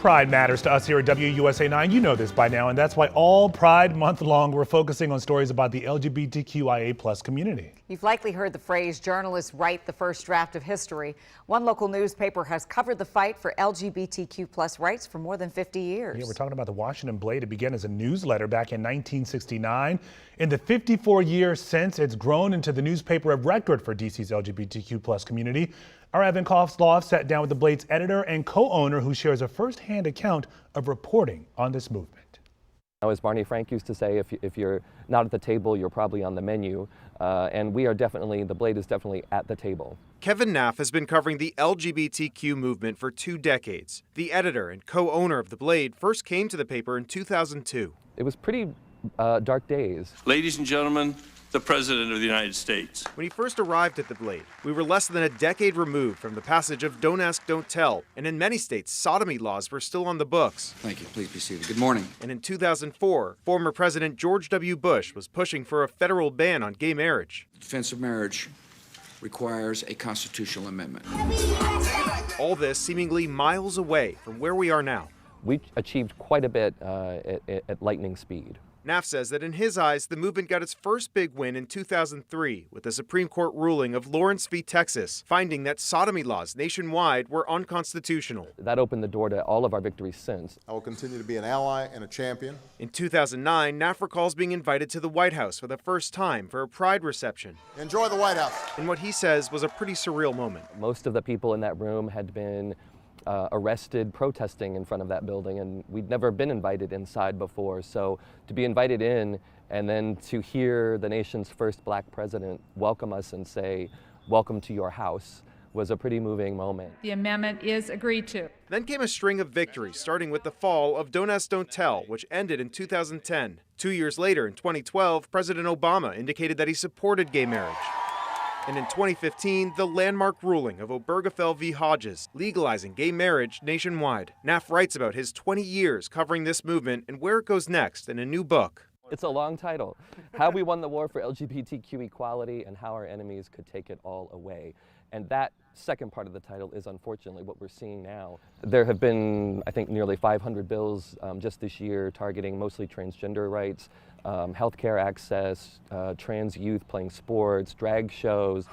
Pride matters to us here at WUSA 9. You know this by now, and that's why all Pride Month long we're focusing on stories about the LGBTQIA+ community. You've likely heard the phrase, journalists write the first draft of history. One local newspaper has covered the fight for LGBTQ+ rights for more than 50 years. Yeah, we're talking about the Washington Blade. It began as a newsletter back in 1969. In the 54 years since, it's grown into the newspaper of record for DC's LGBTQ+ community. Our Evan Kovsloff sat down with the Blade's editor and co-owner who shares a first-hand account of reporting on this movement. As Barney Frank used to say, if you're not at the table, you're probably on the menu. And we are definitely, the Blade is definitely at the table. Kevin Naff has been covering the LGBTQ movement for 2 decades. The editor and co-owner of the Blade first came to the paper in 2002. It was pretty dark days. Ladies and gentlemen, the President of the United States. When he first arrived at the Blade, we were less than a decade removed from the passage of Don't Ask, Don't Tell, and in many states, sodomy laws were still on the books. Thank you. Please be seated. Good morning. And in 2004, former President George W. Bush was pushing for a federal ban on gay marriage. Defense of marriage requires a constitutional amendment. All this seemingly miles away from where we are now. We achieved quite a bit at lightning speed. Naff says that in his eyes, the movement got its first big win in 2003 with the Supreme Court ruling of Lawrence v. Texas, finding that sodomy laws nationwide were unconstitutional. That opened the door to all of our victories since. I will continue to be an ally and a champion. In 2009, Naff recalls being invited to the White House for the first time for a Pride reception. Enjoy the White House. In what he says was a pretty surreal moment. Most of the people in that room had been arrested protesting in front of that building, and we'd never been invited inside before. So to be invited in and then to hear the nation's first black president welcome us and say, "Welcome to your house," was a pretty moving moment. The amendment is agreed to. Then came a string of victories, starting with the fall of Don't Ask, Don't Tell, which ended in 2010. 2 years later, in 2012, President Obama indicated that he supported gay marriage. And in 2015, the landmark ruling of Obergefell v. Hodges, legalizing gay marriage nationwide. Naff writes about his 20 years covering this movement and where it goes next in a new book. It's a long title. How we won the war for LGBTQ equality and how our enemies could take it all away. And that second part of the title is unfortunately what we're seeing now. There have been, I think, nearly 500 bills just this year targeting mostly transgender rights, healthcare access, trans youth playing sports, drag shows.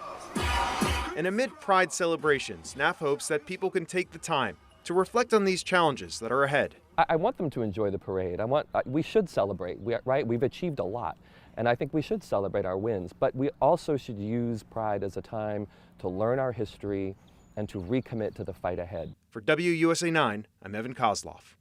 And amid Pride celebrations, Naff hopes that people can take the time to reflect on these challenges that are ahead. I want them to enjoy the parade. We should celebrate, right? We've achieved a lot, and I think we should celebrate our wins, but we also should use Pride as a time to learn our history and to recommit to the fight ahead. For WUSA 9, I'm Evan Kovsloff.